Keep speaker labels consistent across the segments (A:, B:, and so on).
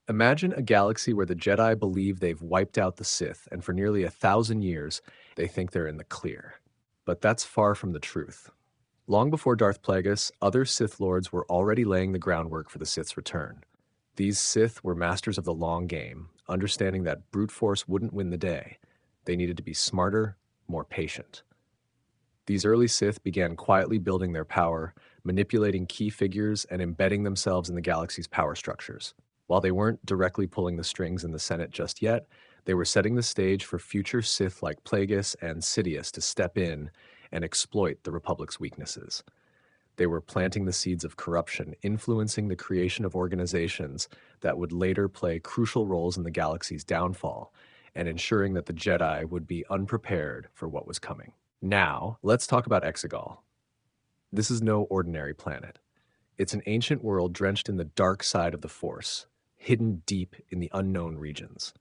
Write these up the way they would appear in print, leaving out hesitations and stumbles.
A: Imagine a galaxy where the Jedi believe they've wiped out the Sith, and for nearly 1,000 years, they think they're in the clear. But that's far from the truth. Long before Darth Plagueis, other Sith Lords were already laying the groundwork for the Sith's return. These Sith were masters of the long game, understanding that brute force wouldn't win the day. They needed to be smarter, more patient. These early Sith began quietly building their power, manipulating key figures, and embedding themselves in the galaxy's power structures. While they weren't directly pulling the strings in the Senate just yet, they were setting the stage for future Sith like Plagueis and Sidious to step in and exploit the Republic's weaknesses. They were planting the seeds of corruption, influencing the creation of organizations that would later play crucial roles in the galaxy's downfall, and ensuring that the Jedi would be unprepared for what was coming. Now, let's talk about Exegol. This is no ordinary planet. It's an ancient world drenched in the dark side of the Force, hidden deep in the unknown regions.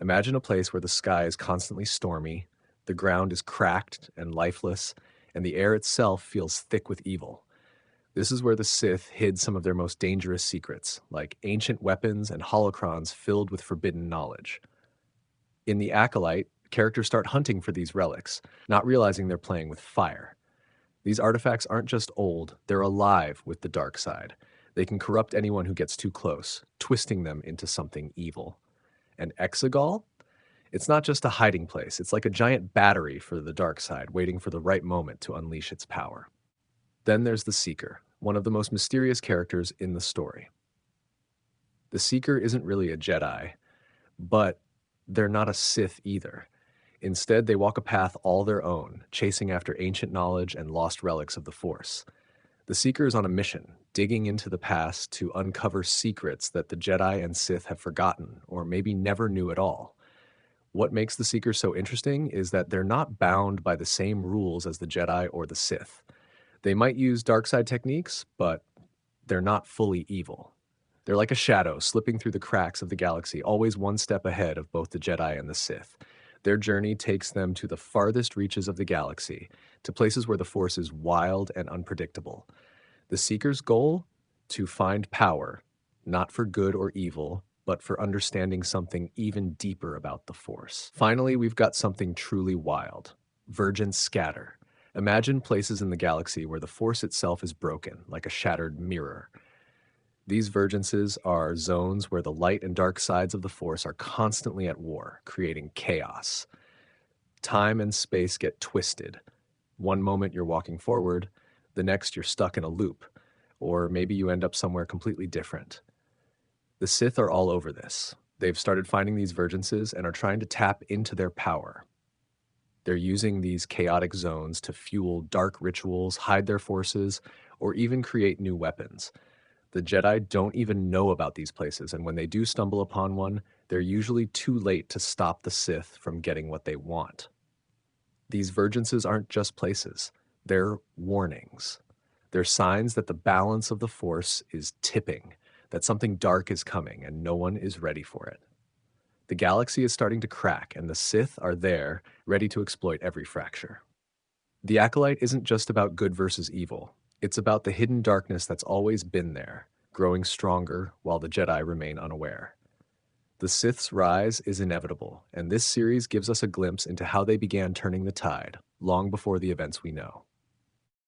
A: Imagine a place where the sky is constantly stormy, the ground is cracked and lifeless, and the air itself feels thick with evil. This is where the Sith hid some of their most dangerous secrets, like ancient weapons and holocrons filled with forbidden knowledge. In The Acolyte, characters start hunting for these relics, not realizing they're playing with fire. These artifacts aren't just old, they're alive with the dark side. They can corrupt anyone who gets too close, twisting them into something evil. And Exegol? It's not just a hiding place, it's like a giant battery for the dark side, waiting for the right moment to unleash its power. Then there's the Seeker, one of the most mysterious characters in the story. The Seeker isn't really a Jedi, but they're not a Sith either. Instead, they walk a path all their own, chasing after ancient knowledge and lost relics of the Force. The Seeker is on a mission, digging into the past to uncover secrets that the Jedi and Sith have forgotten, or maybe never knew at all. What makes the Seeker so interesting is that they're not bound by the same rules as the Jedi or the Sith. They might use dark side techniques, but they're not fully evil. They're like a shadow slipping through the cracks of the galaxy, always one step ahead of both the Jedi and the Sith. Their journey takes them to the farthest reaches of the galaxy, to places where the Force is wild and unpredictable. The Seeker's goal? To find power, not for good or evil, but for understanding something even deeper about the Force. Finally, we've got something truly wild. Virgin Scatter. Imagine places in the galaxy where the Force itself is broken, like a shattered mirror. These vergences are zones where the light and dark sides of the Force are constantly at war, creating chaos. Time and space get twisted. One moment you're walking forward, the next you're stuck in a loop, or maybe you end up somewhere completely different. The Sith are all over this. They've started finding these vergences and are trying to tap into their power. They're using these chaotic zones to fuel dark rituals, hide their forces, or even create new weapons. The Jedi don't even know about these places, and when they do stumble upon one, they're usually too late to stop the Sith from getting what they want. These vergences aren't just places, they're warnings. They're signs that the balance of the Force is tipping, that something dark is coming and no one is ready for it. The galaxy is starting to crack, and the Sith are there, ready to exploit every fracture. The Acolyte isn't just about good versus evil. It's about the hidden darkness that's always been there, growing stronger while the Jedi remain unaware. The Sith's rise is inevitable, and this series gives us a glimpse into how they began turning the tide, long before the events we know.